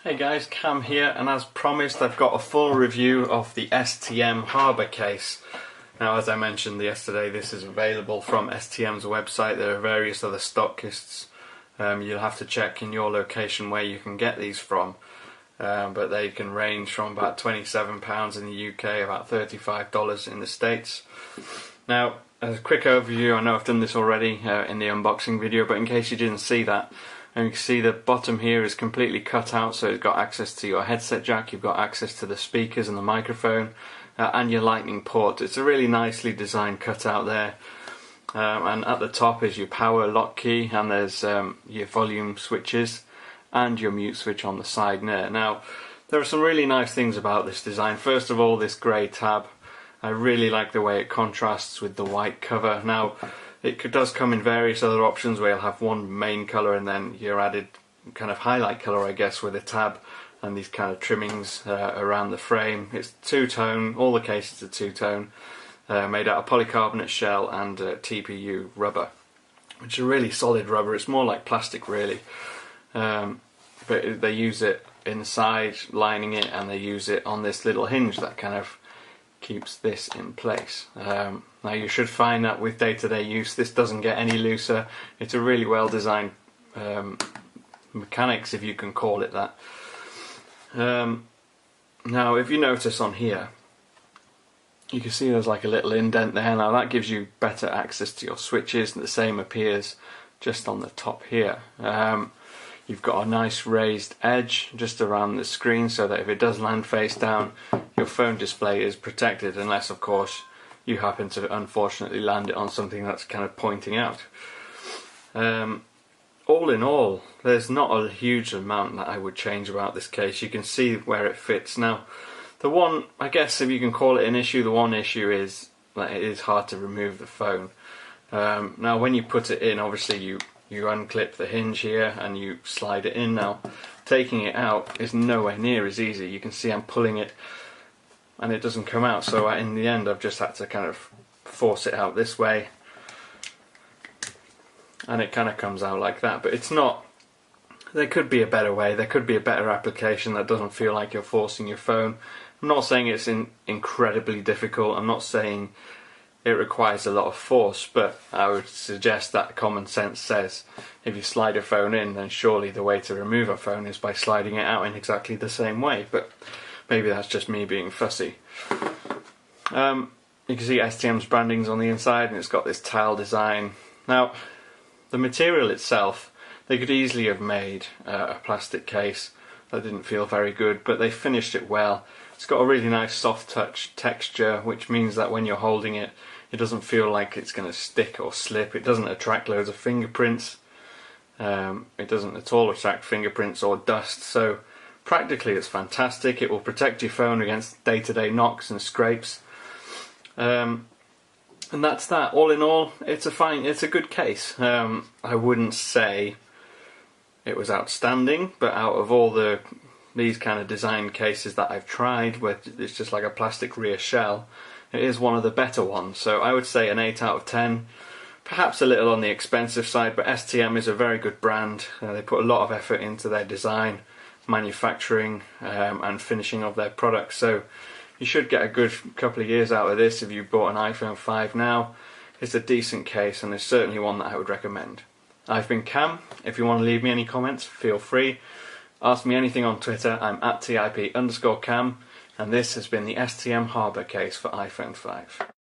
Hey guys, Cam here, and as promised I've got a full review of the STM Harbour case. Now, as I mentioned yesterday, this is available from STM's website. There are various other stockists. You'll have to check in your location where you can get these from, but they can range from about £27 in the UK, about $35 in the States. Now, as a quick overview, I know I've done this already in the unboxing video, but in case you didn't see that, and you can see the bottom here is completely cut out, so it's got access to your headset jack, you've got access to the speakers and the microphone, and your lightning port. It's a really nicely designed cutout there. And at the top is your power lock key, and there's your volume switches and your mute switch on the side there. Now, there are some really nice things about this design. First of all, this grey tab. I really like the way it contrasts with the white cover. Now, it does come in various other options where you'll have one main colour and then your added kind of highlight colour, I guess, with a tab and these kind of trimmings around the frame. It's two-tone, all the cases are two-tone, made out of polycarbonate shell and TPU rubber, which is a really solid rubber. It's more like plastic really, but they use it inside, lining it, and they use it on this little hinge that kind of keeps this in place. Now, you should find that with day-to-day use this doesn't get any looser. It's a really well designed mechanics, if you can call it that. Now, if you notice on here, you can see there's like a little indent there. Now that gives you better access to your switches, and the same appears just on the top here. You've got a nice raised edge just around the screen so that if it does land face down, your phone display is protected, unless of course you happen to unfortunately land it on something that's kind of pointing out. All in all, there's not a huge amount that I would change about this case. You can see where it fits. Now, the one, I guess if you can call it an issue, the one issue is that it is hard to remove the phone. Now when you put it in, obviously you unclip the hinge here and you slide it in. Now, taking it out is nowhere near as easy. You can see I'm pulling it and it doesn't come out, so in the end I've just had to kind of force it out this way, and it kind of comes out like that. But it's not, there could be a better way, there could be a better application that doesn't feel like you're forcing your phone. I'm not saying it's incredibly difficult, I'm not saying it requires a lot of force, but I would suggest that common sense says if you slide a phone in, then surely the way to remove a phone is by sliding it out in exactly the same way. But maybe that's just me being fussy. You can see STM's branding's on the inside, and it's got this tile design. Now, the material itself, they could easily have made a plastic case that didn't feel very good, but they finished it well. It's got a really nice soft touch texture, which means that when you're holding it, it doesn't feel like it's going to stick or slip. It doesn't attract loads of fingerprints. It doesn't at all attract fingerprints or dust, so practically it's fantastic. It will protect your phone against day-to-day knocks and scrapes. And that's that. All in all, it's a good case. I wouldn't say it was outstanding, but out of all these kind of design cases that I've tried, where it's just like a plastic rear shell, it is one of the better ones. So I would say an 8 out of 10. Perhaps a little on the expensive side, but STM is a very good brand. They put a lot of effort into their design, manufacturing, and finishing of their products. So you should get a good couple of years out of this if you bought an iPhone 5 now. It's a decent case, and it's certainly one that I would recommend. I've been Cam. If you want to leave me any comments, feel free. Ask me anything on Twitter. I'm at @TIP_Cam, and this has been the STM Harbour case for iPhone 5.